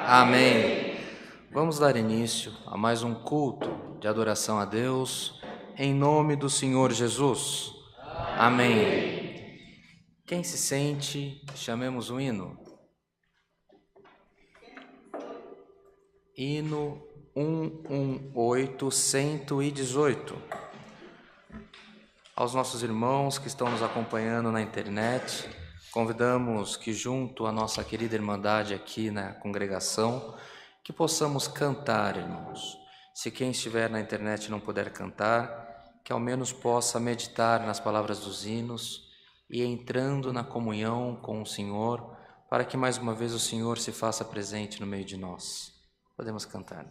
Amém. Vamos dar início a mais um culto de adoração a Deus, em nome do Senhor Jesus. Amém. Quem se sente, chamemos o hino. Hino 118. Aos nossos irmãos que estão nos acompanhando na internet, convidamos que junto à nossa querida Irmandade aqui na congregação, que possamos cantar, irmãos. Se quem estiver na internet não puder cantar, que ao menos possa meditar nas palavras dos hinos e entrando na comunhão com o Senhor, para que mais uma vez o Senhor se faça presente no meio de nós. Podemos cantar.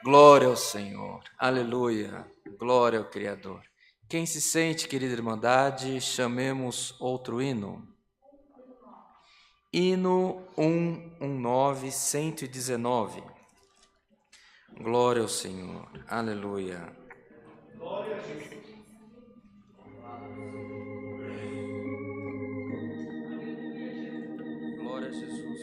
Glória ao Senhor. Aleluia. Glória ao Criador. Quem se sente, querida Irmandade, chamemos outro hino. Hino 119, 119. Glória ao Senhor. Aleluia. Glória a Jesus. Glória a Jesus.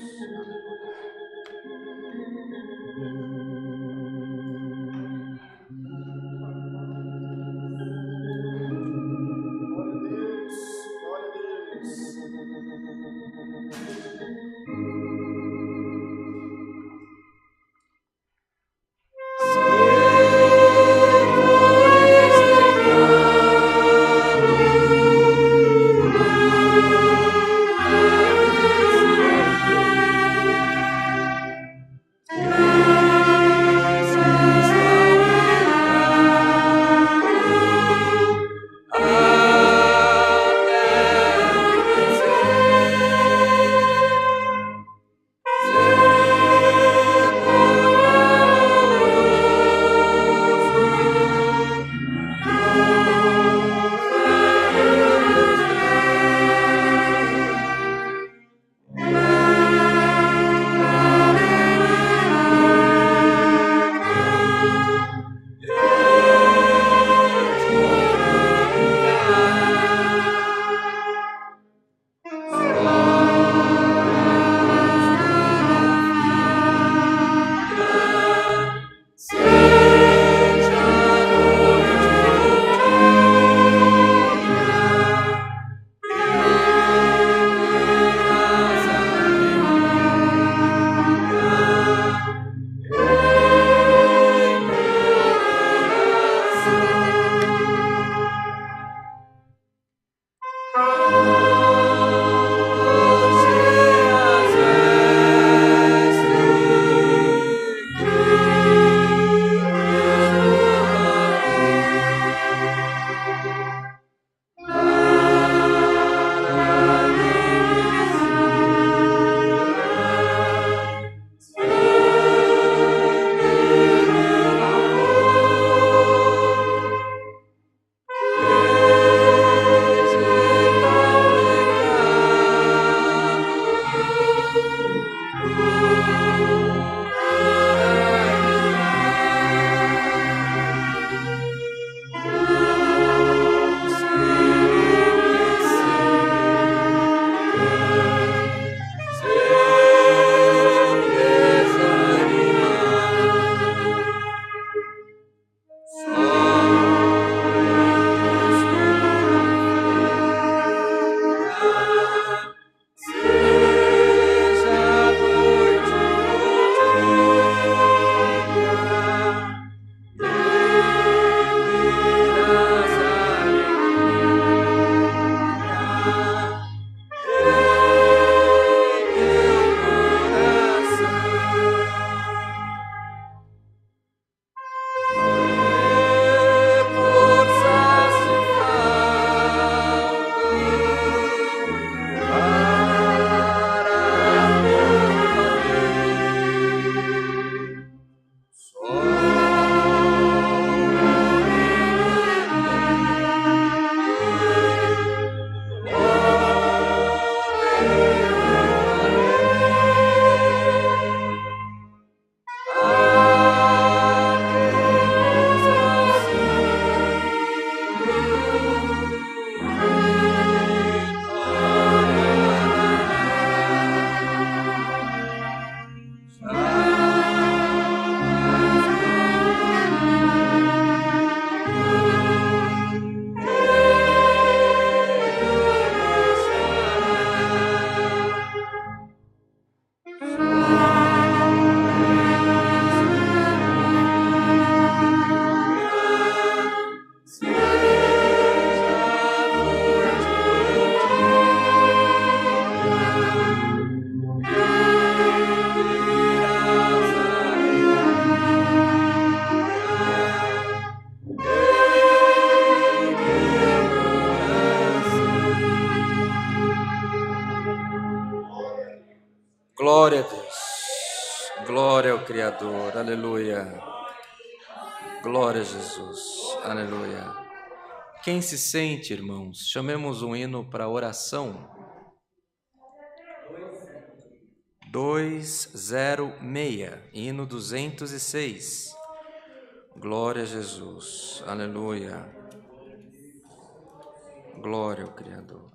Glória a Deus, glória ao Criador, aleluia. Glória a Jesus. Aleluia. Quem se sente, irmãos, chamemos um hino para oração. 206, hino 206. Glória a Jesus. Aleluia. Glória ao Criador.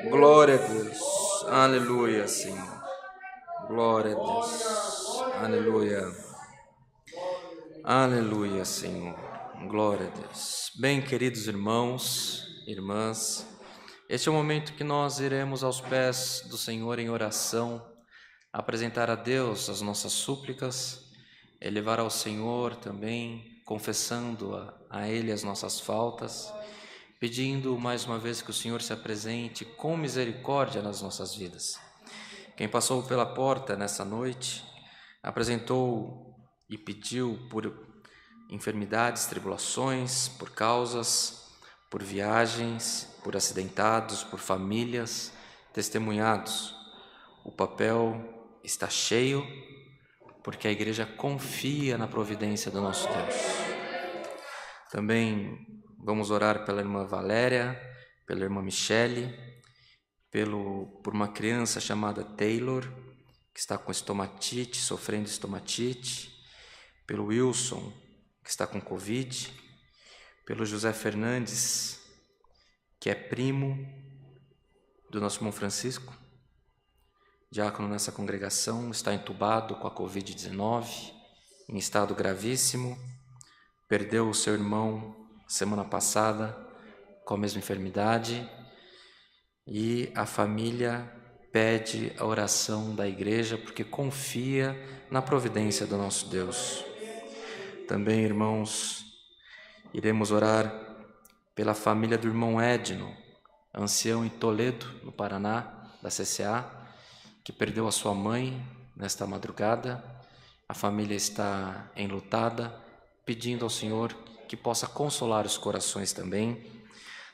Glória a Deus. Aleluia, Senhor. Glória a Deus. Aleluia. Aleluia, Senhor. Glória a Deus. Bem, queridos irmãos, irmãs, este é o momento que nós iremos aos pés do Senhor em oração, apresentar a Deus as nossas súplicas, elevar ao Senhor também, confessando a Ele as nossas faltas, pedindo mais uma vez que o Senhor se apresente com misericórdia nas nossas vidas. Quem passou pela porta nessa noite apresentou e pediu por enfermidades, tribulações, por causas, por viagens, por acidentados, por famílias, testemunhados. O papel está cheio porque a igreja confia na providência do nosso Deus. Também vamos orar pela irmã Valéria, pela irmã Michele, por uma criança chamada Taylor, que está com estomatite, sofrendo estomatite, pelo Wilson, que está com Covid, pelo José Fernandes, que é primo do nosso irmão Francisco, diácono nessa congregação, está entubado com a Covid-19, em estado gravíssimo, perdeu o seu irmão semana passada com a mesma enfermidade, e a família pede a oração da igreja porque confia na providência do nosso Deus. Também, irmãos, iremos orar pela família do irmão Edno, ancião em Toledo, no Paraná, da CCA, que perdeu a sua mãe nesta madrugada. A família está enlutada, pedindo ao Senhor que possa consolar os corações também.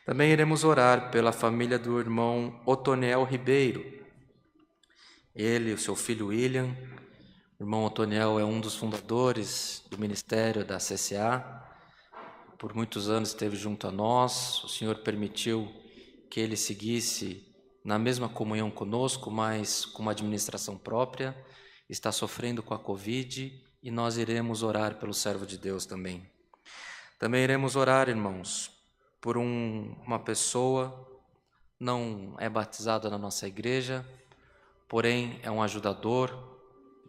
Também iremos orar pela família do irmão Otoniel Ribeiro. Ele e o seu filho William. O irmão Otoniel é um dos fundadores do ministério da CCA. Por muitos anos esteve junto a nós. O Senhor permitiu que ele seguisse na mesma comunhão conosco, mas com uma administração própria, está sofrendo com a Covid, e nós iremos orar pelo servo de Deus também. Também iremos orar, irmãos, por uma pessoa, não é batizada na nossa igreja, porém é um ajudador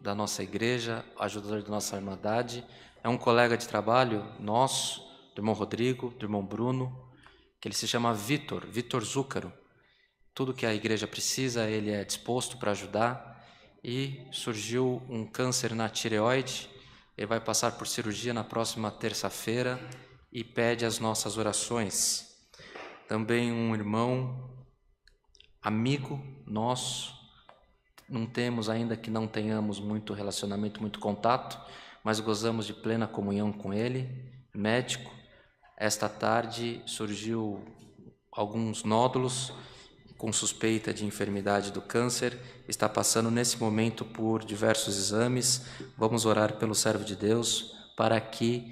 da nossa igreja, ajudador da nossa irmandade, é um colega de trabalho nosso, do irmão Rodrigo, do irmão Bruno, que ele se chama Vitor Zúcaro. Tudo que a igreja precisa, ele é disposto para ajudar, e surgiu um câncer na tireoide, ele vai passar por cirurgia na próxima terça-feira e pede as nossas orações. Também um irmão, amigo nosso, não temos ainda que não tenhamos muito relacionamento, muito contato, mas gozamos de plena comunhão com ele, médico. Esta tarde surgiu alguns nódulos com suspeita de enfermidade do câncer, está passando nesse momento por diversos exames. Vamos orar pelo servo de Deus para que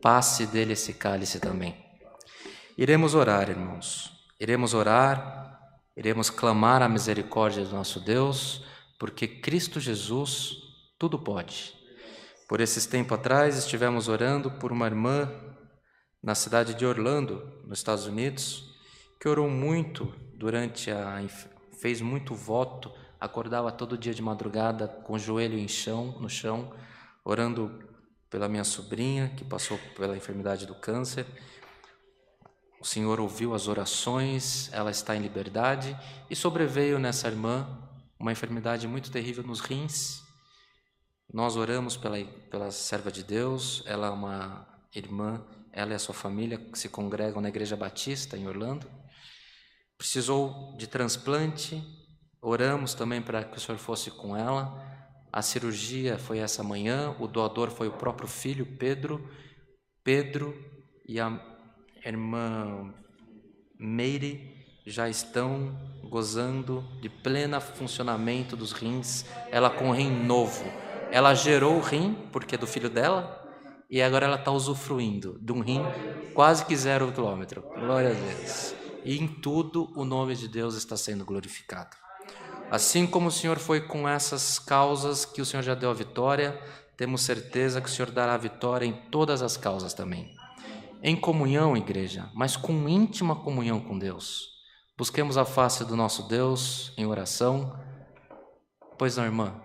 passe dele esse cálice também. Iremos orar, irmãos, iremos clamar a misericórdia do nosso Deus, porque Cristo Jesus tudo pode. Por esses tempos atrás estivemos orando por uma irmã na cidade de Orlando, nos Estados Unidos, que orou muito fez muito voto, acordava todo dia de madrugada com o joelho no chão, orando pela minha sobrinha, que passou pela enfermidade do câncer. O Senhor ouviu as orações, ela está em liberdade, e sobreveio nessa irmã uma enfermidade muito terrível nos rins. Nós oramos pela serva de Deus, ela é uma irmã, ela e a sua família se congregam na Igreja Batista, em Orlando. Precisou de transplante, oramos também para que o Senhor fosse com ela. A cirurgia foi essa manhã, o doador foi o próprio filho, Pedro e a irmã Meire já estão gozando de pleno funcionamento dos rins, ela com rim novo. Ela gerou o rim, porque é do filho dela, e agora ela está usufruindo de um rim quase que 0 quilômetro. Glória a Deus. E em tudo o nome de Deus está sendo glorificado. Assim como o Senhor foi com essas causas que o Senhor já deu a vitória, temos certeza que o Senhor dará a vitória em todas as causas também. Em comunhão, igreja, mas com íntima comunhão com Deus. Busquemos a face do nosso Deus em oração. Pois não, irmã?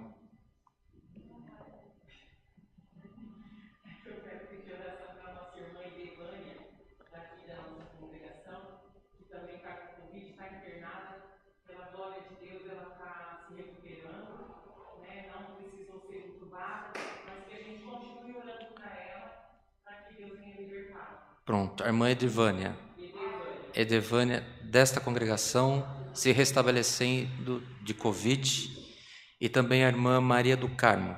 Pronto, a irmã Edevânia, desta congregação, se restabelecendo de Covid, e também a irmã Maria do Carmo.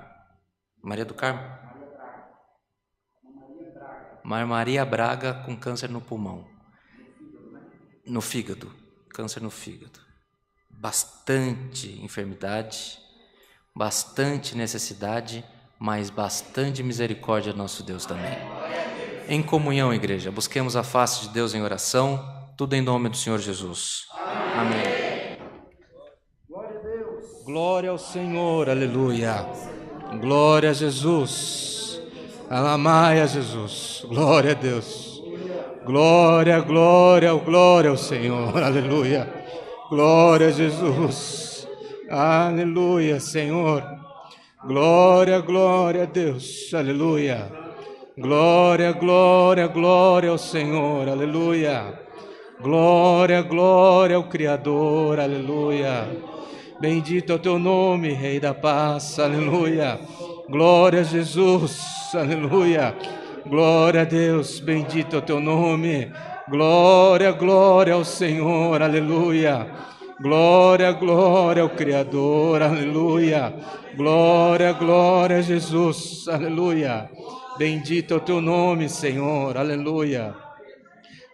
Maria Braga, com câncer no pulmão. No fígado, câncer no fígado. Bastante enfermidade, bastante necessidade, mas bastante misericórdia do nosso Deus também. Em comunhão, igreja, busquemos a face de Deus em oração, tudo em nome do Senhor Jesus. Amém. Glória a Deus. Glória ao Senhor, aleluia. Glória a Jesus. Alamai a Jesus. Glória a Deus. Glória, glória, glória ao Senhor, aleluia. Glória a Jesus. Aleluia, Senhor. Glória, glória a Deus, aleluia. Glória, glória, glória ao Senhor, aleluia. Glória, glória ao Criador, aleluia. Bendito é o teu nome, Rei da paz, aleluia. Glória a Jesus, aleluia. Glória a Deus, bendito é o teu nome. Glória, glória ao Senhor, aleluia. Glória, glória ao Criador, aleluia. Glória, glória a Jesus, aleluia. Bendito é o teu nome, Senhor, aleluia.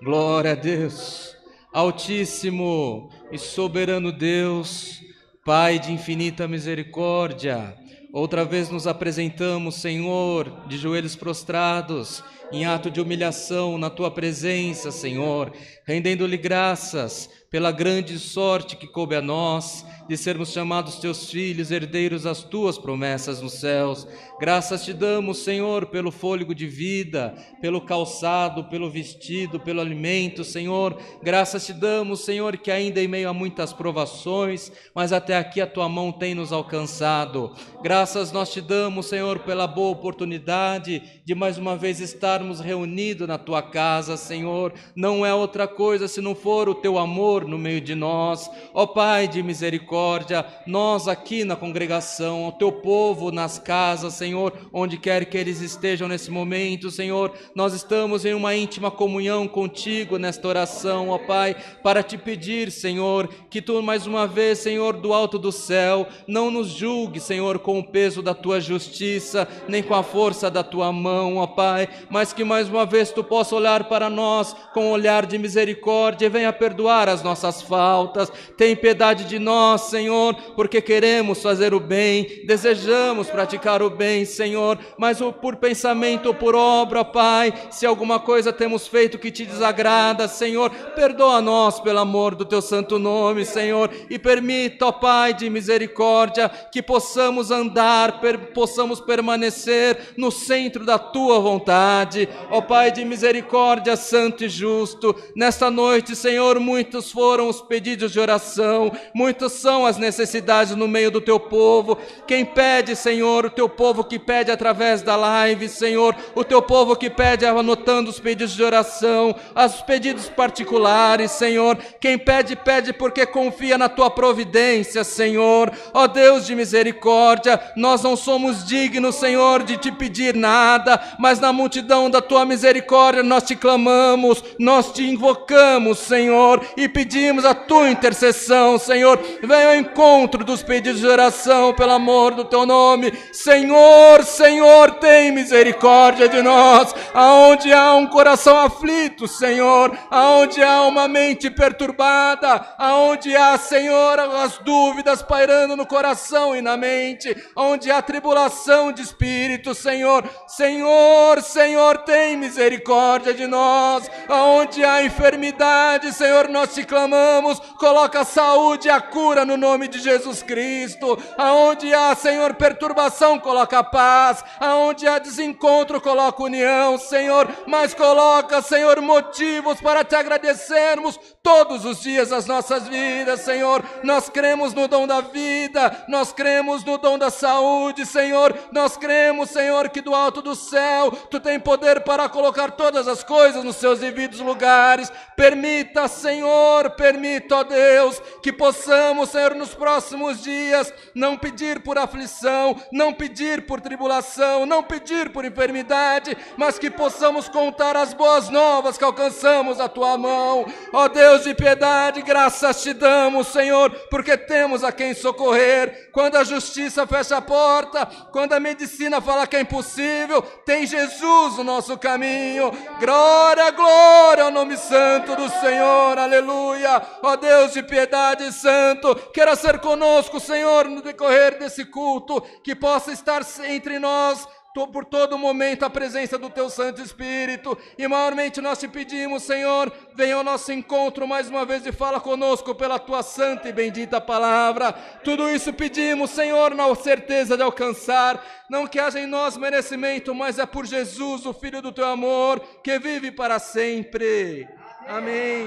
Glória a Deus. Altíssimo e soberano Deus, Pai de infinita misericórdia, Outra vez nos apresentamos, Senhor, de joelhos prostrados, em ato de humilhação na Tua presença, Senhor, rendendo-lhe graças pela grande sorte que coube a nós, de sermos chamados Teus filhos, herdeiros das Tuas promessas nos céus. Graças Te damos, Senhor, pelo fôlego de vida, pelo calçado, pelo vestido, pelo alimento, Senhor. Graças Te damos, Senhor, que ainda em meio a muitas provações, mas até aqui a Tua mão tem nos alcançado. Graças nós Te damos, Senhor, pela boa oportunidade de mais uma vez estarmos reunidos na Tua casa, Senhor. Não é outra coisa se não for o Teu amor no meio de nós. Ó Pai de misericórdia, nós aqui na congregação, o Teu povo nas casas, Senhor, onde quer que eles estejam nesse momento, Senhor, nós estamos em uma íntima comunhão contigo nesta oração, ó Pai, para Te pedir, Senhor, que Tu mais uma vez, Senhor, do alto do céu, não nos julgue, Senhor, com o peso da Tua justiça, nem com a força da Tua mão, ó Pai, mas que mais uma vez Tu possa olhar para nós com um olhar de misericórdia e venha perdoar as nossas faltas. Tem piedade de nós, Senhor, porque queremos fazer o bem, desejamos praticar o bem, Senhor, mas por pensamento ou por obra, Pai, se alguma coisa temos feito que Te desagrada, Senhor, perdoa-nós pelo amor do Teu santo nome, Senhor, e permita, ó Pai de misericórdia, que possamos andar, possamos permanecer no centro da Tua vontade. Ó Pai de misericórdia, santo e justo, nesta noite, Senhor, muitos foram os pedidos de oração, muitas são as necessidades no meio do Teu povo. Quem pede, Senhor, o Teu povo que pede através da live, Senhor, o Teu povo que pede anotando os pedidos de oração, os pedidos particulares, Senhor. Quem pede, pede porque confia na Tua providência, Senhor. Ó Deus de misericórdia, nós não somos dignos, Senhor, de Te pedir nada, mas na multidão da Tua misericórdia nós Te clamamos, nós Te invocamos, Senhor, e pedimos a Tua intercessão, Senhor. Venha ao encontro dos pedidos de oração, pelo amor do Teu nome, Senhor. Senhor, tem misericórdia de nós, aonde há um coração aflito, Senhor, aonde há uma mente perturbada, aonde há, Senhor, as dúvidas pairando no coração e na mente, onde há tribulação de espírito, Senhor. Senhor, Senhor, tem misericórdia de nós, aonde há enfermidade, Senhor, nós Te clamamos, coloca a saúde e a cura no nome de Jesus Cristo. Aonde há, Senhor, perturbação, coloca a paz, aonde há desencontro, coloca união, Senhor, mas coloca, Senhor, motivos para Te agradecermos todos os dias das nossas vidas, Senhor. Nós cremos no dom da vida, nós cremos no dom da saúde, Senhor, nós cremos, Senhor, que do alto do céu Tu tem poder para colocar todas as coisas nos seus devidos lugares. Permita, Senhor, permita, ó Deus, que possamos, Senhor, nos próximos dias não pedir por aflição, não pedir por tribulação, não pedir por enfermidade, mas que possamos contar as boas novas que alcançamos a Tua mão. Ó Deus de piedade, graças Te damos, Senhor, porque temos a quem socorrer. Quando a justiça fecha a porta, quando a medicina fala que é impossível, tem Jesus no nosso caminho. Glória, glória ao nome santo do Senhor, aleluia. Ó Deus de piedade santo, queira ser conosco, Senhor, no decorrer desse culto, que possa estar entre nós por todo momento a presença do Teu Santo Espírito, e maiormente nós Te pedimos, Senhor, venha ao nosso encontro mais uma vez e fala conosco pela Tua santa e bendita palavra. Tudo isso pedimos, Senhor, na certeza de alcançar, não que haja em nós merecimento, mas é por Jesus, o Filho do Teu amor, que vive para sempre. Amém.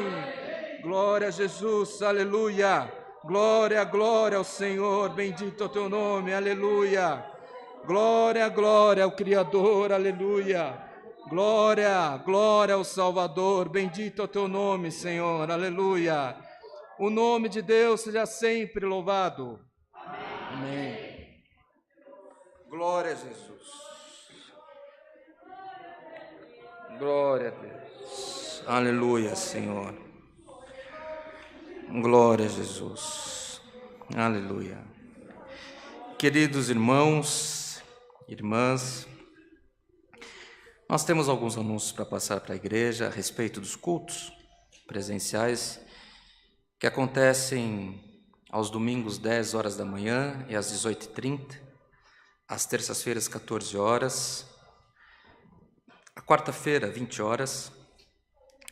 Glória a Jesus, aleluia. Glória, glória ao Senhor, bendito é o Teu nome, aleluia. Glória, glória ao Criador, aleluia. Glória, glória ao Salvador, bendito é o Teu nome, Senhor, aleluia. O nome de Deus seja sempre louvado. Amém. Glória a Jesus. Glória a Deus. Aleluia, Senhor. Glória a Jesus. Aleluia. Queridos irmãos, irmãs, nós temos alguns anúncios para passar para a igreja a respeito dos cultos presenciais que acontecem aos domingos 10 horas da manhã e às 18h30, às terças-feiras, 14 horas, a quarta-feira, 20 horas,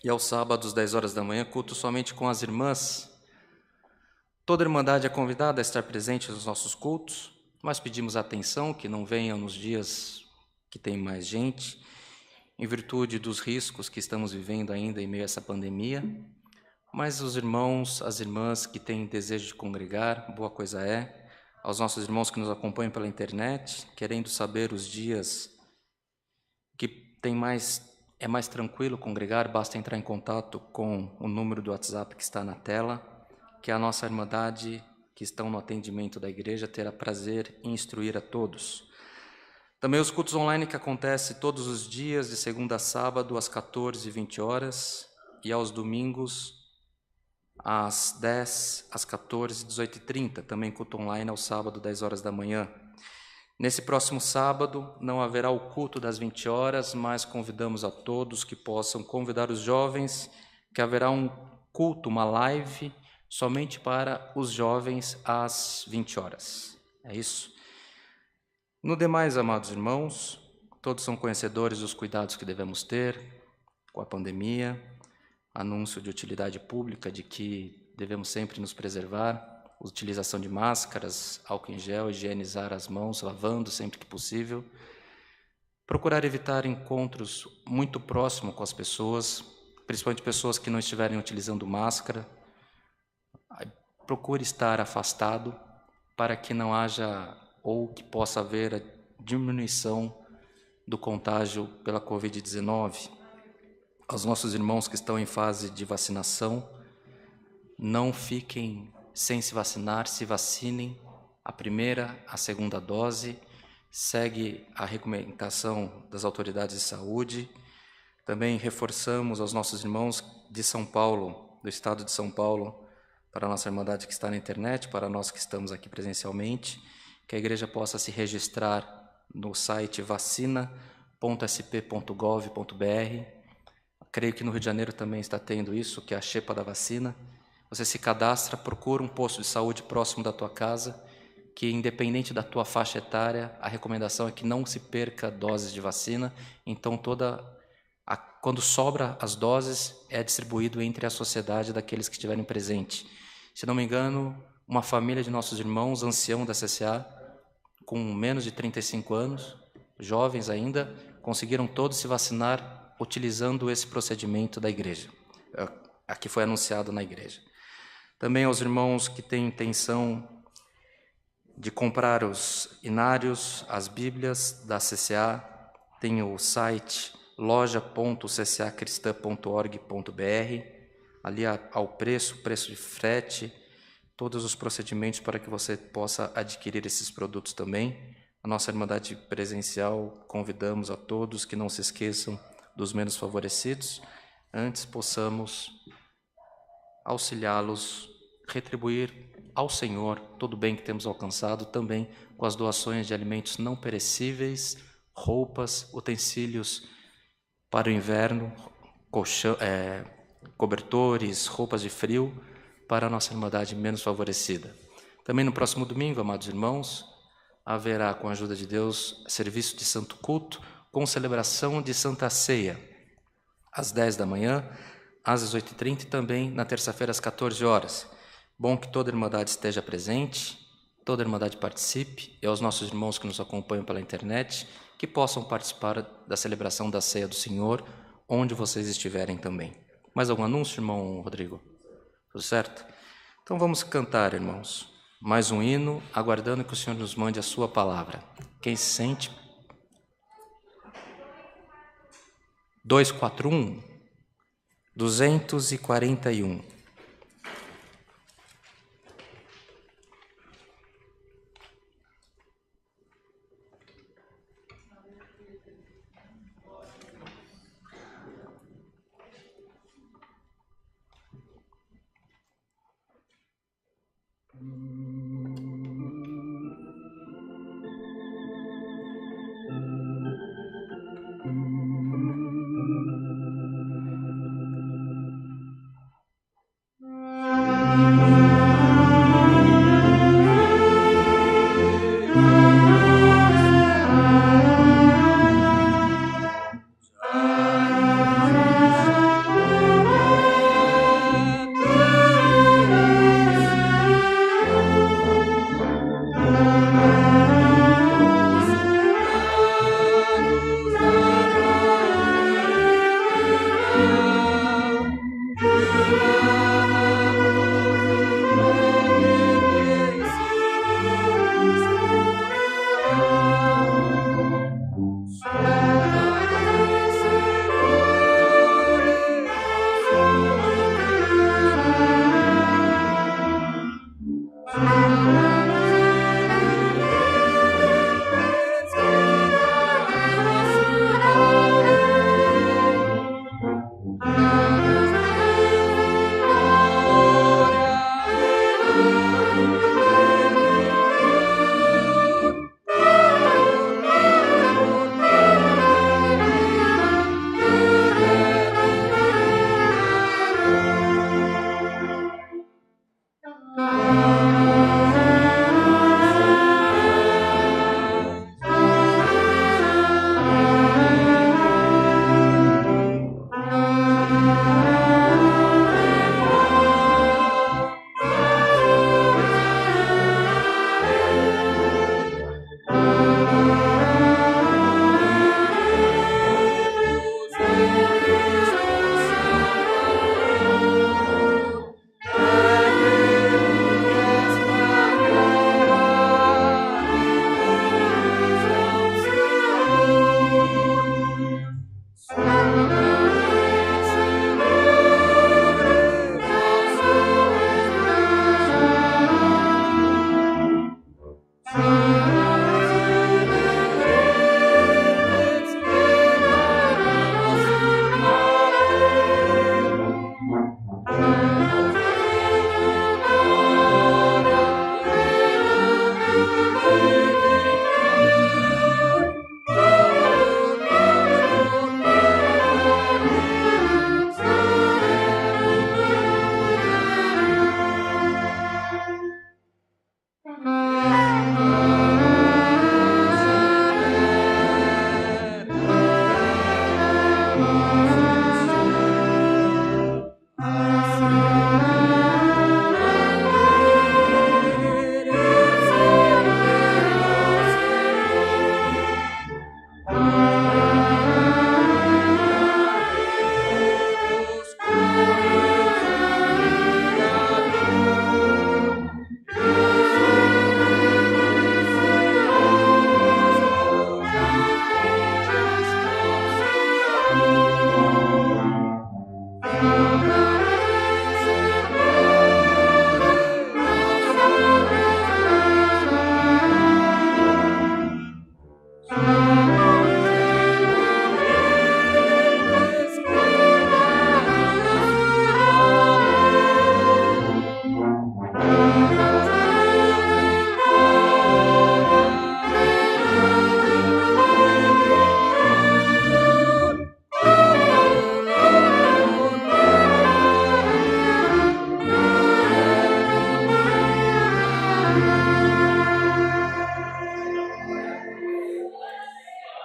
e aos sábados, 10 horas da manhã, culto somente com as irmãs. Toda irmandade é convidada a estar presente nos nossos cultos, mas pedimos atenção que não venham nos dias que tem mais gente, em virtude dos riscos que estamos vivendo ainda em meio a essa pandemia. Mas os irmãos, as irmãs que têm desejo de congregar, boa coisa é. Aos nossos irmãos que nos acompanham pela internet, querendo saber os dias que é mais tranquilo congregar, basta entrar em contato com o número do WhatsApp que está na tela, que a nossa irmandade que estão no atendimento da igreja terá prazer em instruir a todos. Também os cultos online que acontecem todos os dias, de segunda a sábado, às 14h20 e aos domingos, às 10, às 14, 18h30, também culto online ao sábado, 10 horas da manhã. Nesse próximo sábado não haverá o culto das 20 horas, mas convidamos a todos que possam convidar os jovens, que haverá um culto, uma live, somente para os jovens às 20 horas. É isso? No demais, amados irmãos, todos são conhecedores dos cuidados que devemos ter com a pandemia, anúncio de utilidade pública de que devemos sempre nos preservar, utilização de máscaras, álcool em gel, higienizar as mãos, lavando sempre que possível, procurar evitar encontros muito próximos com as pessoas, principalmente pessoas que não estiverem utilizando máscara. Procure estar afastado para que não haja ou que possa haver a diminuição do contágio pela Covid-19. Aos nossos irmãos que estão em fase de vacinação, não fiquem sem se vacinar, se vacinem a primeira, a segunda dose, segue a recomendação das autoridades de saúde. Também reforçamos aos nossos irmãos de São Paulo, do estado de São Paulo, para a nossa irmandade que está na internet, para nós que estamos aqui presencialmente, que a igreja possa se registrar no site vacina.sp.gov.br. Creio que no Rio de Janeiro também está tendo isso, que é a xepa da vacina. Você se cadastra, procura um posto de saúde próximo da tua casa, que independente da tua faixa etária, a recomendação é que não se perca doses de vacina. Então, quando sobra as doses, é distribuído entre a sociedade daqueles que estiverem presentes. Se não me engano, uma família de nossos irmãos, ancião da CCA, com menos de 35 anos, jovens ainda, conseguiram todos se vacinar utilizando esse procedimento da igreja, aqui foi anunciado na igreja. Também aos irmãos que têm intenção de comprar os inários, as bíblias da CCA, tem o site loja.ccacristã.org.br, ali ao preço de frete, todos os procedimentos para que você possa adquirir esses produtos também. A nossa Irmandade Presencial, convidamos a todos que não se esqueçam dos menos favorecidos, antes possamos auxiliá-los, retribuir ao Senhor todo o bem que temos alcançado, também com as doações de alimentos não perecíveis, roupas, utensílios para o inverno, cobertores, roupas de frio, para a nossa Irmandade menos favorecida. Também no próximo domingo, amados irmãos, haverá, com a ajuda de Deus, serviço de santo culto, com celebração de Santa Ceia, às 10 da manhã, às 18h30 e também na terça-feira às 14 horas. Bom que toda a Irmandade esteja presente, toda a Irmandade participe, e aos nossos irmãos que nos acompanham pela internet, que possam participar da celebração da Ceia do Senhor, onde vocês estiverem também. Mais algum anúncio, irmão Rodrigo? Tudo certo? Então vamos cantar, irmãos. Mais um hino, aguardando que o Senhor nos mande a sua palavra. Quem se sente? 241, 241.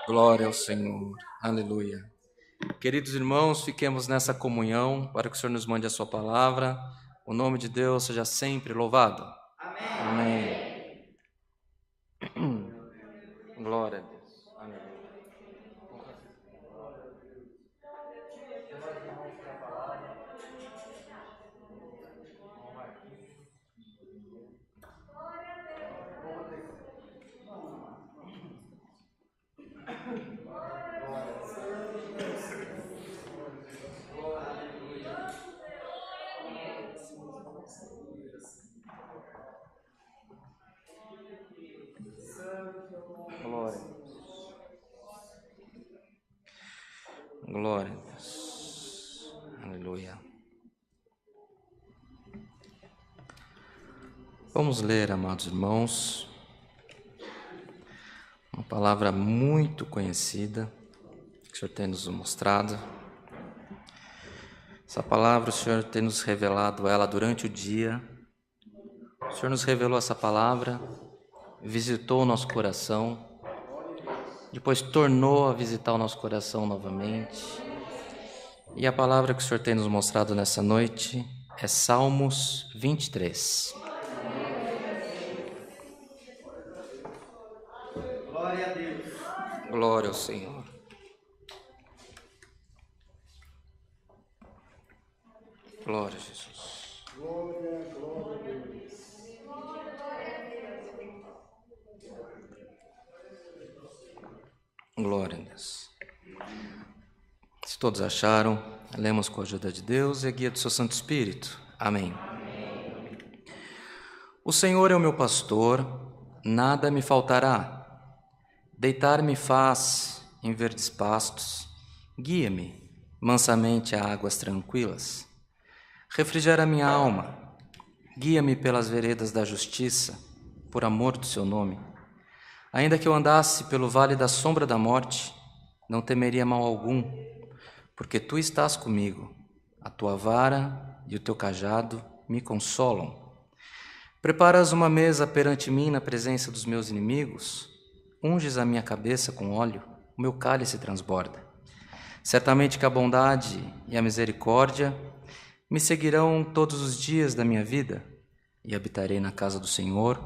Glória ao Senhor. Aleluia. Queridos irmãos, fiquemos nessa comunhão para que o Senhor nos mande a sua palavra. O nome de Deus seja sempre louvado. Amém. Amém. Glória a Deus. Aleluia. Glória a Deus. Aleluia. Vamos ler, amados irmãos, uma palavra muito conhecida que o Senhor tem nos mostrado. Essa palavra o Senhor tem nos revelado ela durante o dia. O Senhor nos revelou essa palavra, visitou o nosso coração, depois tornou a visitar o nosso coração novamente. E a palavra que o Senhor tem nos mostrado nessa noite é Salmos 23. Glória a Deus. Glória ao Senhor. Glória a Jesus. Glória, glória a Deus. Glória a Deus. Se todos acharam, lemos com a ajuda de Deus e a guia do seu Santo Espírito. Amém. O Senhor é o meu pastor, nada me faltará. Deitar-me faz em verdes pastos, guia-me mansamente a águas tranquilas. Refrigera minha alma, guia-me pelas veredas da justiça, por amor do seu nome. Ainda que eu andasse pelo vale da sombra da morte, não temeria mal algum, porque tu estás comigo. A tua vara e o teu cajado me consolam. Preparas uma mesa perante mim na presença dos meus inimigos, unges a minha cabeça com óleo, o meu cálice transborda. Certamente que a bondade e a misericórdia me seguirão todos os dias da minha vida, e habitarei na casa do Senhor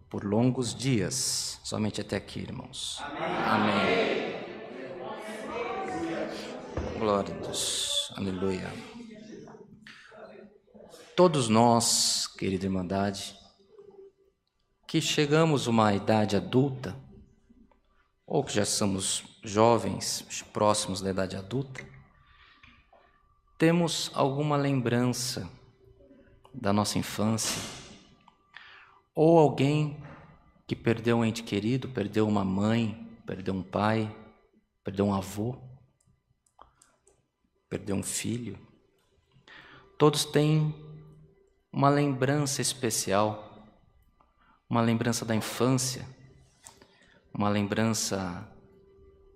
por longos dias. Somente até aqui, irmãos. Amém. Glória a Deus. Aleluia. Todos nós, querida Irmandade, que chegamos a uma idade adulta, ou que já somos jovens, próximos da idade adulta, temos alguma lembrança da nossa infância, ou alguém que perdeu um ente querido, perdeu uma mãe, perdeu um pai, perdeu um avô, perdeu um filho. Todos têm uma lembrança especial, uma lembrança da infância, uma lembrança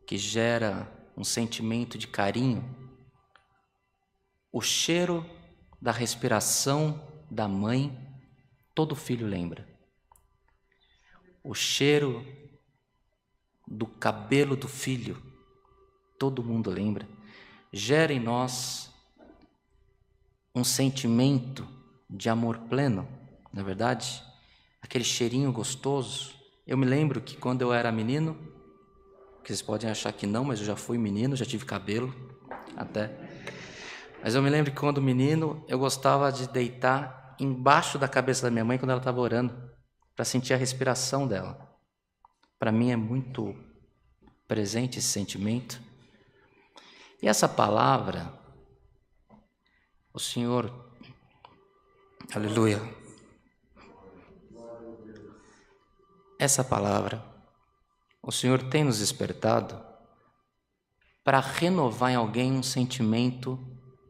que gera um sentimento de carinho. O cheiro da respiração da mãe, todo filho lembra. O cheiro do cabelo do filho, todo mundo lembra. Gera em nós um sentimento de amor pleno, não é verdade? Aquele cheirinho gostoso. Eu me lembro que quando eu era menino, que vocês podem achar que não, mas eu já fui menino, já tive cabelo até. Mas eu me lembro que quando menino, eu gostava de deitar embaixo da cabeça da minha mãe quando ela estava orando, para sentir a respiração dela. Para mim é muito presente esse sentimento. E essa palavra O Senhor, aleluia, essa palavra, o Senhor tem nos despertado para renovar em alguém um sentimento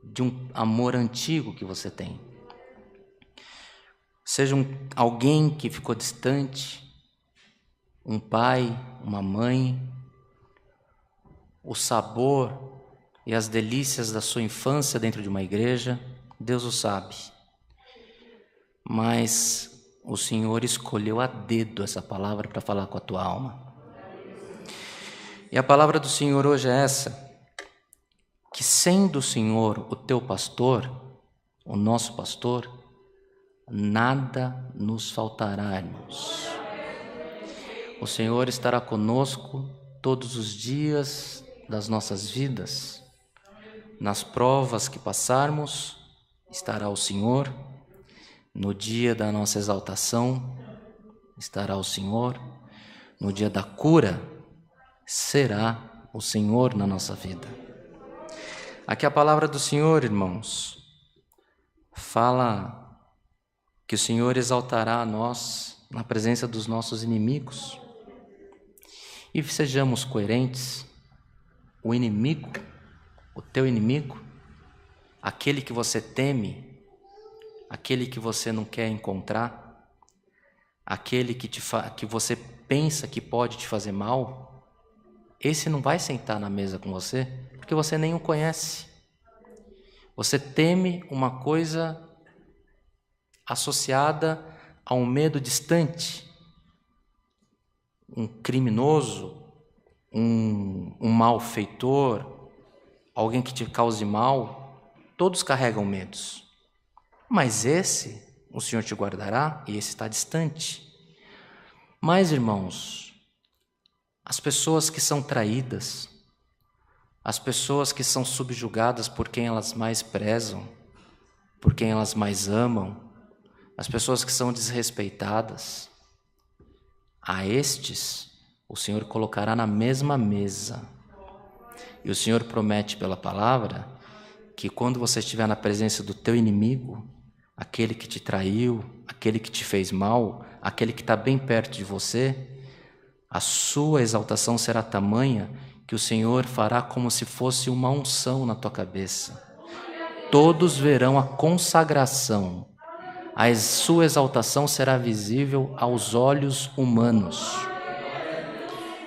de um amor antigo que você tem. Seja alguém que ficou distante, um pai, uma mãe, o sabor e as delícias da sua infância dentro de uma igreja, Deus o sabe. Mas o Senhor escolheu a dedo essa palavra para falar com a tua alma. E a palavra do Senhor hoje é essa, que sendo o Senhor o teu pastor, o nosso pastor, nada nos faltará, irmãos. O Senhor estará conosco todos os dias das nossas vidas. Nas provas que passarmos, estará o Senhor. No dia da nossa exaltação, estará o Senhor. No dia da cura, será o Senhor na nossa vida. Aqui a palavra do Senhor, irmãos, fala que o Senhor exaltará a nós na presença dos nossos inimigos. E sejamos coerentes, o inimigo, o teu inimigo, aquele que você teme, aquele que você não quer encontrar, aquele que você pensa que pode te fazer mal, esse não vai sentar na mesa com você, porque você nem o conhece. Você teme uma coisa associada a um medo distante, um criminoso, um malfeitor, alguém que te cause mal. Todos carregam medos, mas esse o Senhor te guardará e esse está distante. Mas, irmãos, as pessoas que são traídas, as pessoas que são subjugadas por quem elas mais prezam, por quem elas mais amam, as pessoas que são desrespeitadas, a estes o Senhor colocará na mesma mesa. E o Senhor promete pela palavra que quando você estiver na presença do teu inimigo, aquele que te traiu, aquele que te fez mal, aquele que está bem perto de você, a sua exaltação será tamanha que o Senhor fará como se fosse uma unção na tua cabeça. Todos verão a consagração. A sua exaltação será visível aos olhos humanos.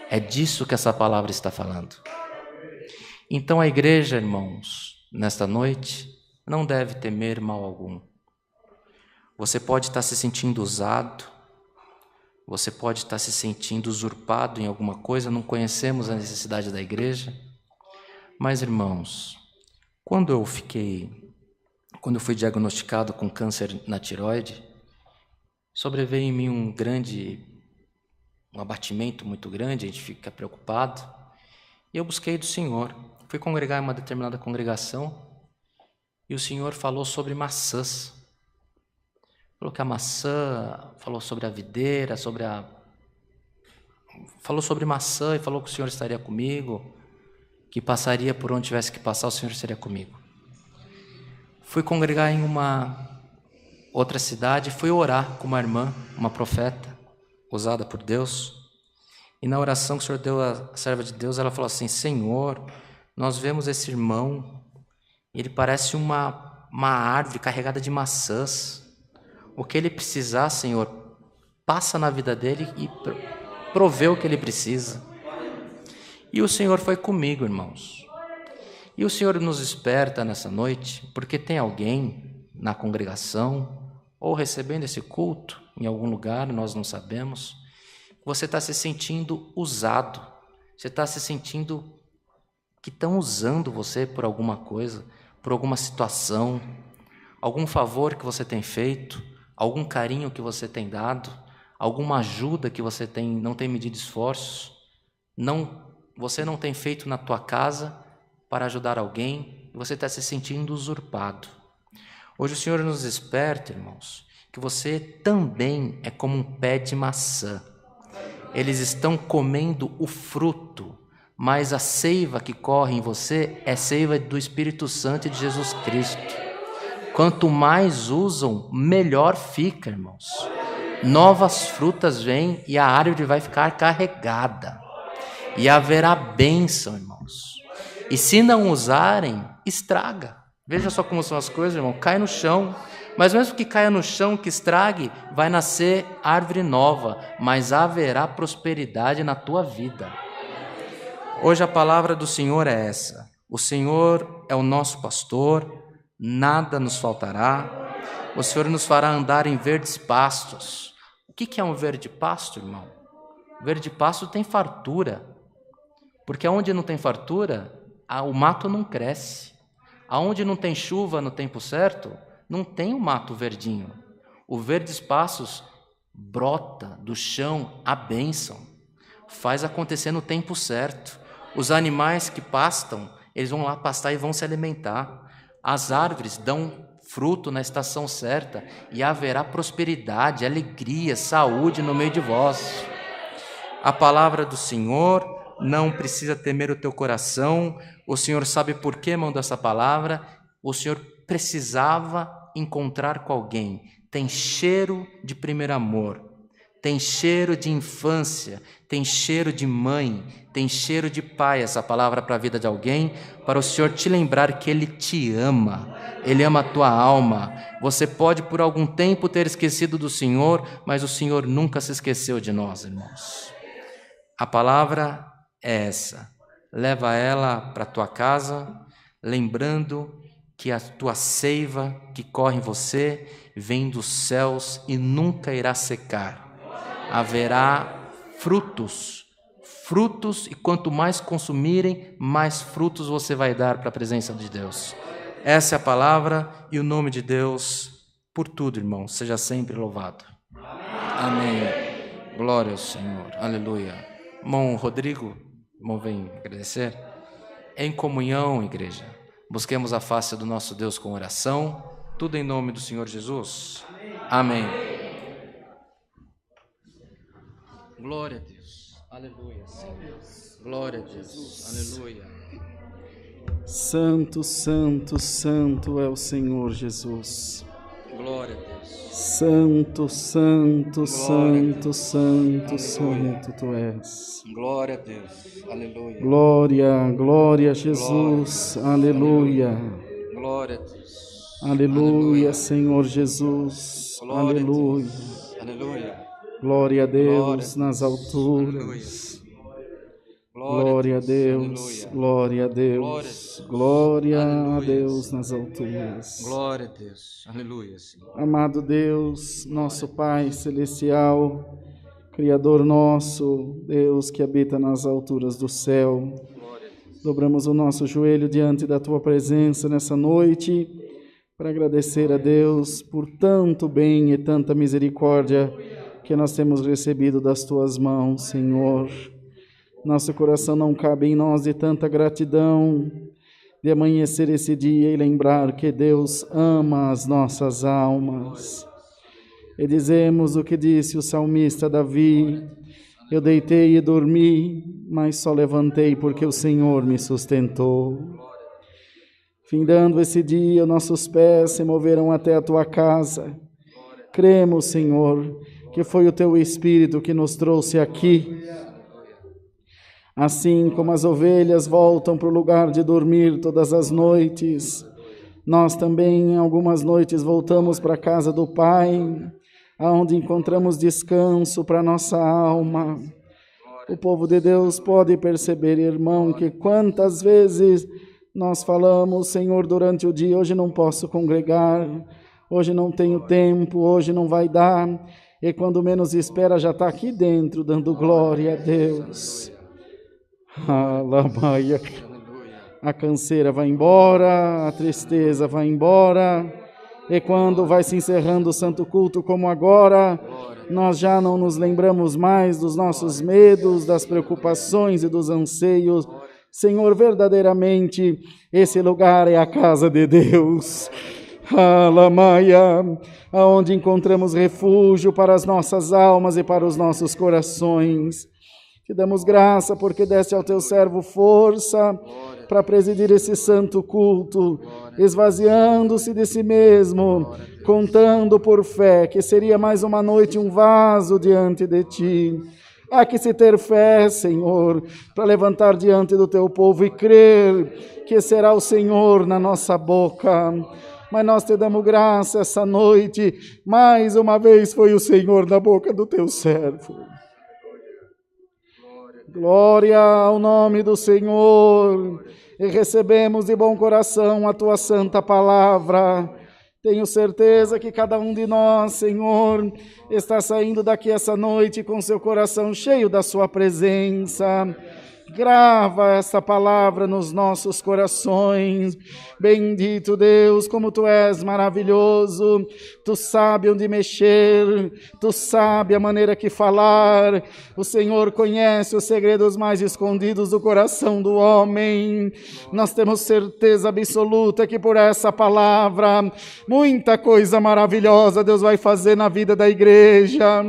É disso que essa palavra está falando. Então a igreja, irmãos, nesta noite, não deve temer mal algum. Você pode estar se sentindo usado, você pode estar se sentindo usurpado em alguma coisa, não conhecemos a necessidade da igreja. Mas, irmãos, quando eu fui diagnosticado com câncer na tireoide, sobreveio em mim um abatimento muito grande, a gente fica preocupado, e eu busquei do Senhor. Fui congregar em uma determinada congregação, e o Senhor falou sobre maçãs. Falou que a maçã, falou sobre a videira, falou sobre maçã e falou que o Senhor estaria comigo, que passaria por onde tivesse que passar, o Senhor estaria comigo. Fui congregar em uma outra cidade, fui orar com uma irmã, uma profeta, usada por Deus, e na oração que o Senhor deu à serva de Deus, ela falou assim: Senhor, nós vemos esse irmão, ele parece uma árvore carregada de maçãs. O que ele precisar, Senhor, passa na vida dele e provê o que ele precisa. E o Senhor foi comigo, irmãos. E o Senhor nos desperta nessa noite, porque tem alguém na congregação, ou recebendo esse culto em algum lugar, nós não sabemos, você está se sentindo usado, você está se sentindo que estão usando você por alguma coisa, por alguma situação, algum favor que você tem feito, algum carinho que você tem dado, alguma ajuda que você não tem medido esforços, você não tem feito na tua casa para ajudar alguém, e você está se sentindo usurpado. Hoje o Senhor nos desperta, irmãos, que você também é como um pé de maçã. Eles estão comendo o fruto, mas a seiva que corre em você é seiva do Espírito Santo e de Jesus Cristo. Quanto mais usam, melhor fica, irmãos. Novas frutas vêm e a árvore vai ficar carregada. E haverá bênção, irmãos. E se não usarem, estraga. Veja só como são as coisas, irmão. Cai no chão. Mas mesmo que caia no chão, que estrague, vai nascer árvore nova. Mas haverá prosperidade na tua vida. Hoje a palavra do Senhor é essa. O Senhor é o nosso pastor, nada nos faltará. O Senhor nos fará andar em verdes pastos. O que é um verde pasto, irmão? Verde pasto tem fartura. Porque onde não tem fartura, o mato não cresce. Aonde não tem chuva no tempo certo, não tem o mato verdinho. O verdes pastos brota do chão a bênção. Faz acontecer no tempo certo. Os animais que pastam, eles vão lá pastar e vão se alimentar. As árvores dão fruto na estação certa e haverá prosperidade, alegria, saúde no meio de vós. A palavra do Senhor não precisa temer o teu coração. O Senhor sabe por que mandou essa palavra. O Senhor precisava encontrar com alguém. Tem cheiro de primeiro amor, tem cheiro de infância, tem cheiro de mãe, tem cheiro de pai, essa palavra para a vida de alguém, para o Senhor te lembrar que Ele te ama, Ele ama a tua alma. Você pode por algum tempo ter esquecido do Senhor, mas o Senhor nunca se esqueceu de nós, irmãos. A palavra é essa. Leva ela para a tua casa, lembrando que a tua seiva que corre em você vem dos céus e nunca irá secar. Haverá frutos, e quanto mais consumirem, mais frutos você vai dar para a presença de Deus. Essa é a palavra e o nome de Deus por tudo, irmão, seja sempre louvado. Amém. Glória ao Senhor. Aleluia. Irmão Rodrigo, irmão, vem agradecer. Em comunhão, igreja, busquemos a face do nosso Deus com oração, tudo em nome do Senhor Jesus. Amém. Glória a Deus. Aleluia, Senhor. Glória a Deus. Aleluia. Santo, santo, santo é o Senhor Jesus. Glória a Deus. Santo, santo, santo, santo, santo tu és. Glória a Deus. Aleluia. Glória, glória a Jesus. Aleluia. Glória a Deus. Aleluia, Senhor Jesus. Aleluia. Aleluia. Glória a Deus nas alturas. Glória a Deus. Glória a Deus. Glória a Deus nas alturas. Glória a Deus. Aleluia, Senhor. Amado Deus, nosso Pai celestial, Criador nosso, Deus que habita nas alturas do céu, dobramos o nosso joelho diante da Tua presença nessa noite para agradecer a Deus por tanto bem e tanta misericórdia que nós temos recebido das Tuas mãos, Senhor. Nosso coração não cabe em nós de tanta gratidão, de amanhecer esse dia e lembrar que Deus ama as nossas almas. E dizemos o que disse o salmista Davi: eu deitei e dormi, mas só levantei porque o Senhor me sustentou. Findando esse dia, nossos pés se moveram até a Tua casa. Cremos, Senhor, que foi o Teu Espírito que nos trouxe aqui. Assim como as ovelhas voltam para o lugar de dormir todas as noites, nós também, em algumas noites, voltamos para a casa do Pai, onde encontramos descanso para nossa alma. O povo de Deus pode perceber, irmão, que quantas vezes nós falamos: Senhor, durante o dia, hoje não posso congregar, hoje não tenho tempo, hoje não vai dar, e quando menos espera já está aqui dentro, dando glória a Deus. Alamaia. A canseira vai embora, a tristeza vai embora, e quando vai se encerrando o santo culto como agora, nós já não nos lembramos mais dos nossos medos, das preocupações e dos anseios. Senhor, verdadeiramente, esse lugar é a casa de Deus. Alamaia, aonde encontramos refúgio para as nossas almas e para os nossos corações. Te damos graça porque deste ao teu servo força para presidir esse santo culto, esvaziando-se de si mesmo, contando por fé que seria mais uma noite um vaso diante de ti. Há que se ter fé, Senhor, para levantar diante do teu povo e crer que será o Senhor na nossa boca. Mas nós te damos graça essa noite, mais uma vez foi o Senhor na boca do teu servo. Glória ao nome do Senhor, e recebemos de bom coração a tua santa palavra. Tenho certeza que cada um de nós, Senhor, está saindo daqui essa noite com seu coração cheio da sua presença. Grava essa palavra nos nossos corações. Bendito Deus, como Tu és maravilhoso. Tu sabe onde mexer, Tu sabe a maneira que falar. O Senhor conhece os segredos mais escondidos do coração do homem. Nós temos certeza absoluta que por essa palavra, muita coisa maravilhosa Deus vai fazer na vida da igreja.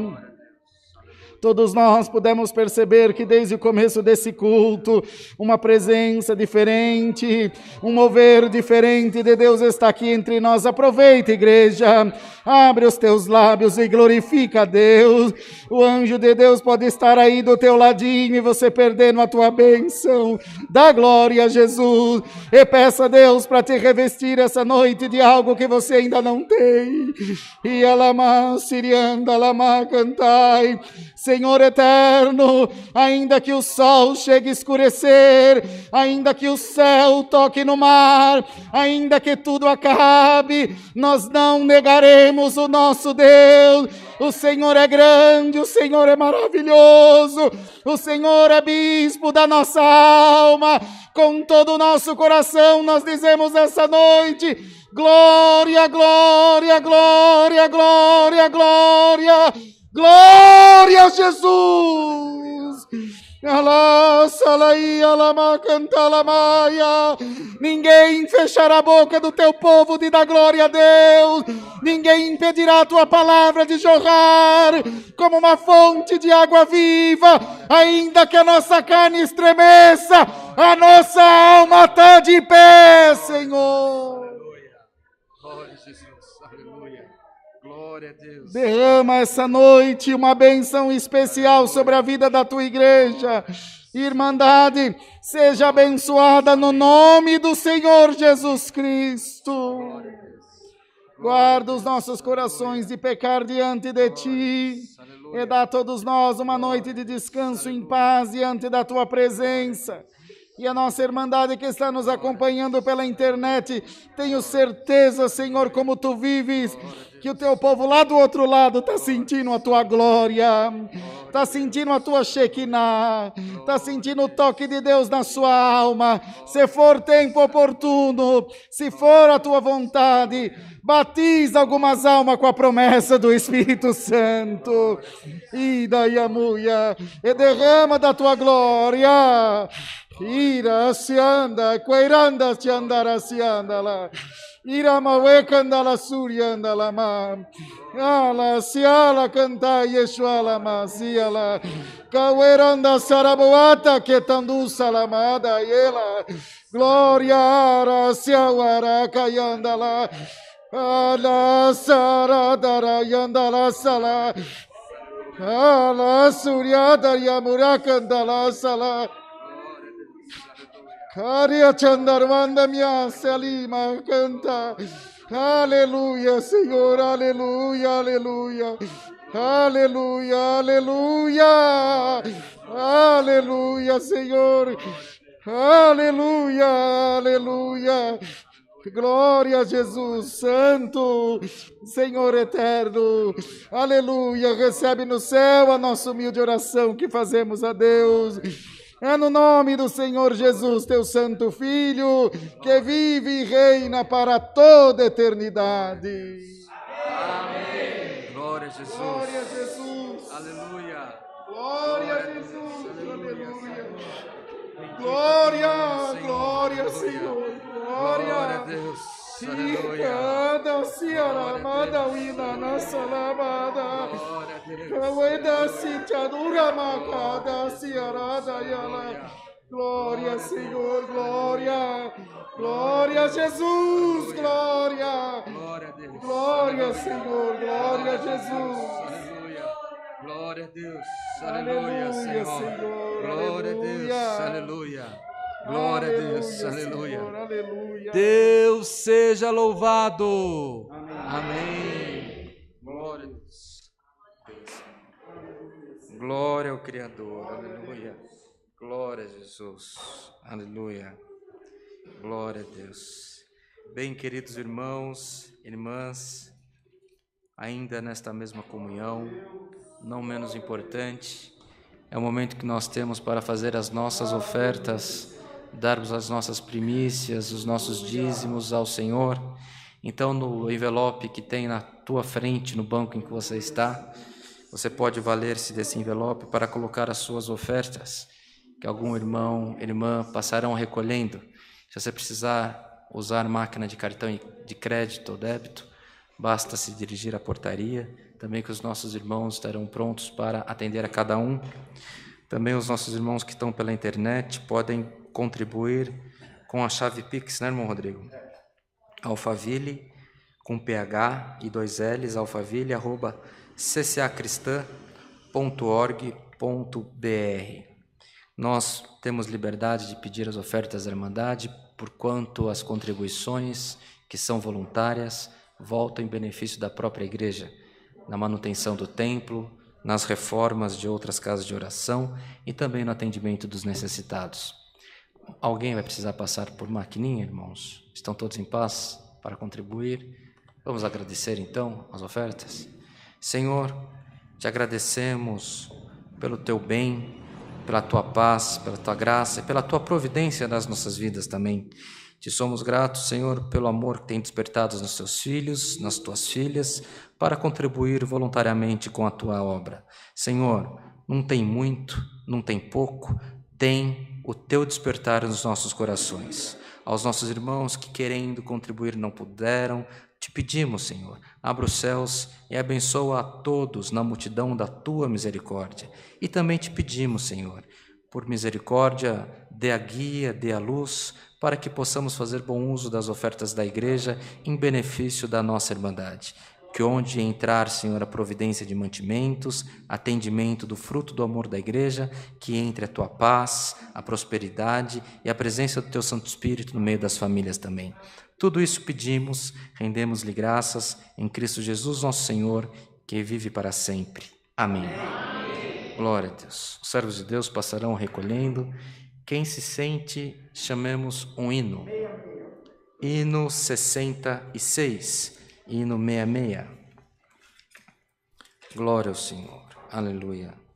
Todos nós pudemos perceber que desde o começo desse culto, uma presença diferente, um mover diferente de Deus está aqui entre nós. Aproveita, igreja, abre os teus lábios e glorifica a Deus. O anjo de Deus pode estar aí do teu ladinho e você perdendo a tua bênção. Dá glória a Jesus e peça a Deus para te revestir essa noite de algo que você ainda não tem. E alama, sirianda, alama, cantai. Senhor eterno, ainda que o sol chegue a escurecer, ainda que o céu toque no mar, ainda que tudo acabe, nós não negaremos o nosso Deus. O Senhor é grande, o Senhor é maravilhoso, o Senhor é bispo da nossa alma. Com todo o nosso coração nós dizemos essa noite: glória, glória, glória, glória, glória. Glória a Jesus! Ninguém fechará a boca do teu povo de dar glória a Deus. Ninguém impedirá a tua palavra de jorrar como uma fonte de água viva. Ainda que a nossa carne estremeça, a nossa alma está de pé, Senhor. Glória a Jesus, aleluia. Glória a Deus. Derrama essa noite uma bênção especial sobre a vida da tua igreja. Irmandade, seja abençoada no nome do Senhor Jesus Cristo. Guarda os nossos corações de pecar diante de ti. E dá a todos nós uma noite de descanso em paz diante da tua presença. E a nossa irmandade que está nos acompanhando pela internet, tenho certeza, Senhor, como Tu vives, que o Teu povo lá do outro lado está sentindo a Tua glória, está sentindo a Tua Shekinah, está sentindo o toque de Deus na sua alma. Se for tempo oportuno, se for a Tua vontade, batiza algumas almas com a promessa do Espírito Santo. E daí a mulher, e derrama da Tua glória. Ira se anda, queiranda se andara se anda lá. Ira mawekanda la surya anda la ma. Ala se ala canta Yeshua la ma se ala. Kaweranda saraboata que tandu salamada ela. Glória ara se awara kayanda la. Ala saradara yanda la sala. Ala surya darya murakanda la sala. Caria Chandarvanda minha Salima canta. Aleluia, Senhor, aleluia, aleluia. Aleluia, aleluia. Aleluia, Senhor. Aleluia, aleluia. Glória a Jesus, Santo, Senhor eterno. Aleluia, recebe no céu a nossa humilde oração que fazemos a Deus. É no nome do Senhor Jesus, Teu Santo Filho, que vive e reina para toda a eternidade. Amém. Glória a Jesus. Glória a Jesus. Aleluia. Glória a Jesus. Aleluia. Glória, glória, Senhor. Glória. Glória a Deus. Aleluia. Anda, siara mada wina nasalamada. Glória a Deus. Kaweda sitadura makada siarada yala. Glória, Senhor, glória. Glória a Jesus, glória. Glória a Deus. Glória, Senhor, glória a Jesus. Aleluia. Glória a Deus. Aleluia, Senhor. Senhor, Glória a Deus. aleluia. Aleluia. Glória a Deus. Aleluia. Senhor, aleluia. Deus seja louvado. Amém. Glória a Deus. Glória ao Criador, aleluia. Glória a Jesus, aleluia. Glória a Deus. Bem, queridos irmãos, irmãs, ainda nesta mesma comunhão, não menos importante, é o momento que nós temos para fazer as nossas ofertas, darmos as nossas primícias, os nossos dízimos ao Senhor. Então, no envelope que tem na tua frente, no banco em que você está, você pode valer-se desse envelope para colocar as suas ofertas, que algum irmão, irmã passarão recolhendo. Se você precisar usar máquina de cartão de crédito ou débito, basta se dirigir à portaria, também que os nossos irmãos estarão prontos para atender a cada um. Também os nossos irmãos que estão pela internet podem contribuir com a chave Pix, né, irmão Rodrigo? Alphaville, com PH e 2 L's, alphaville, @ccacristã.org.br. Nós temos liberdade de pedir as ofertas da Irmandade, porquanto as contribuições, que são voluntárias, voltam em benefício da própria Igreja, na manutenção do templo, nas reformas de outras casas de oração e também no atendimento dos necessitados. Alguém vai precisar passar por maquininha, irmãos? Estão todos em paz para contribuir? Vamos agradecer, então, as ofertas? Senhor, te agradecemos pelo teu bem, pela tua paz, pela tua graça e pela tua providência nas nossas vidas também. Te somos gratos, Senhor, pelo amor que tem despertado nos teus filhos, nas tuas filhas, para contribuir voluntariamente com a tua obra. Senhor, não tem muito, não tem pouco, tem o teu despertar nos nossos corações. Aos nossos irmãos que, querendo contribuir, não puderam, te pedimos, Senhor, abra os céus e abençoa a todos na multidão da tua misericórdia. E também te pedimos, Senhor, por misericórdia, dê a guia, dê a luz, para que possamos fazer bom uso das ofertas da Igreja em benefício da nossa Irmandade. Que onde entrar, Senhor, a providência de mantimentos, atendimento do fruto do amor da Igreja, que entre a tua paz, a prosperidade e a presença do teu Santo Espírito no meio das famílias também. Tudo isso pedimos, rendemos-lhe graças em Cristo Jesus, nosso Senhor, que vive para sempre. Amém. Glória a Deus. Os servos de Deus passarão recolhendo. Quem se sente, chamemos um hino. Hino 66, hino 66. Glória ao Senhor. Aleluia.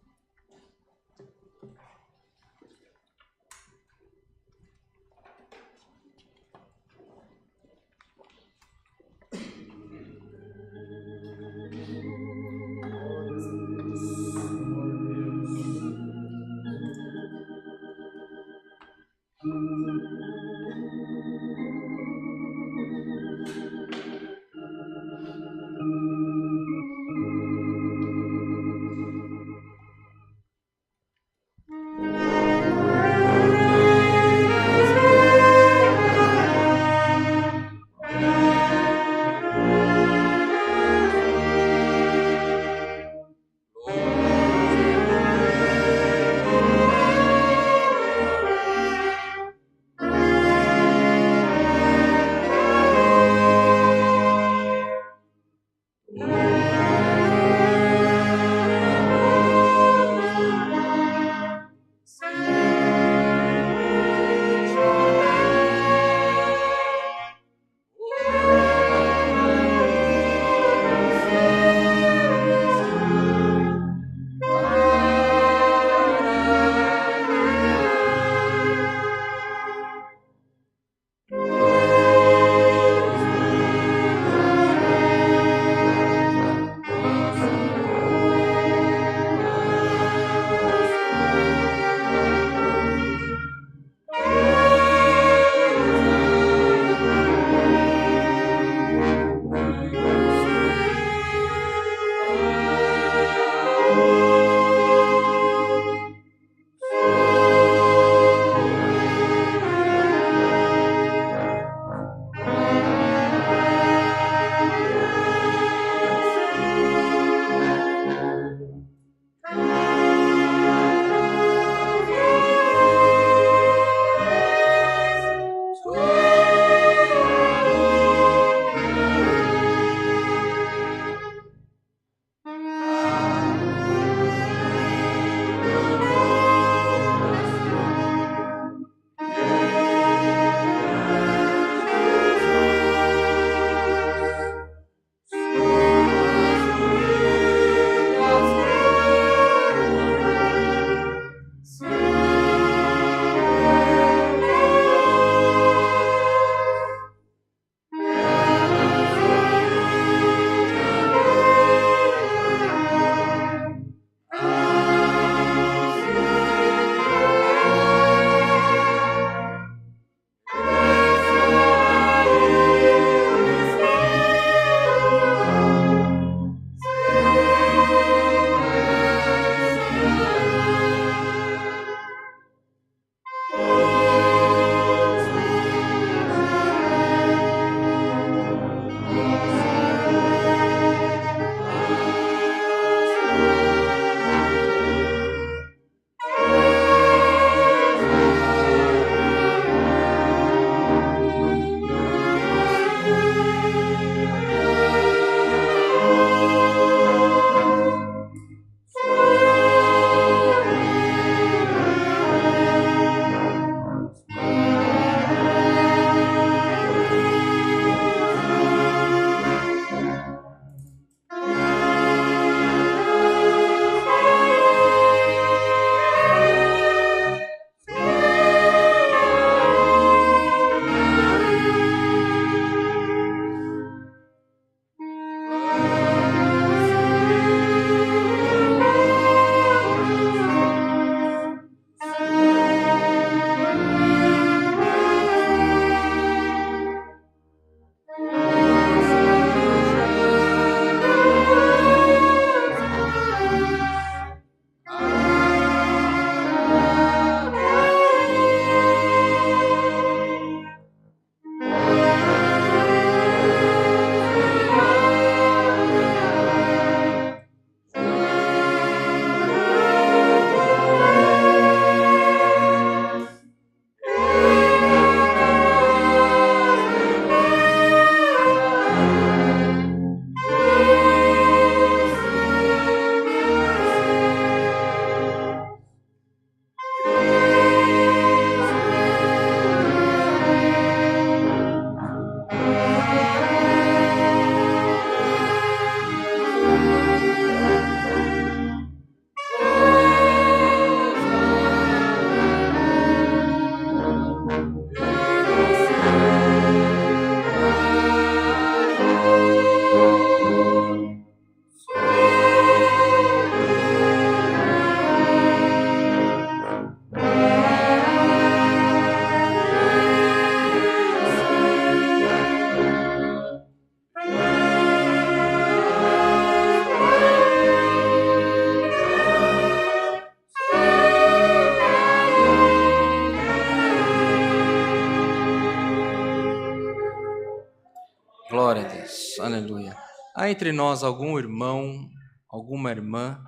Aleluia. Há entre nós algum irmão, alguma irmã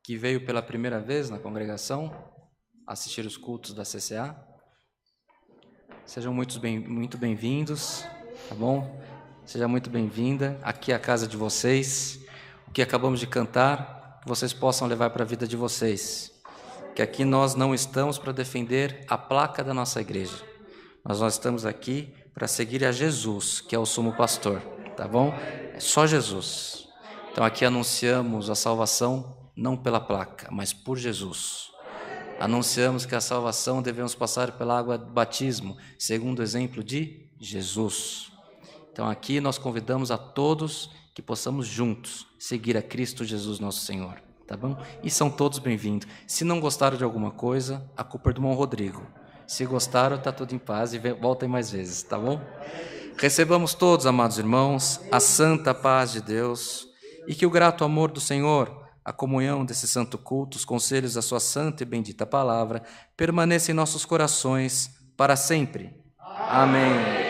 que veio pela primeira vez na congregação assistir os cultos da CCA? Sejam muito bem-vindos, tá bom? Seja muito bem-vinda. Aqui é a casa de vocês. O que acabamos de cantar, que vocês possam levar para a vida de vocês. Que aqui nós não estamos para defender a placa da nossa igreja, mas nós estamos aqui para seguir a Jesus, que é o sumo pastor, tá bom? É só Jesus. Então aqui anunciamos a salvação não pela placa, mas por Jesus. Anunciamos que a salvação devemos passar pela água do batismo, segundo o exemplo de Jesus. Então aqui nós convidamos a todos que possamos juntos seguir a Cristo Jesus nosso Senhor, tá bom? E são todos bem-vindos. Se não gostaram de alguma coisa, a culpa é do irmão Rodrigo. Se gostaram, está tudo em paz e voltem mais vezes, tá bom? Recebamos todos, amados irmãos, a santa paz de Deus e que o grato amor do Senhor, a comunhão desse santo culto, os conselhos da sua santa e bendita palavra, permaneça em nossos corações para sempre. Amém.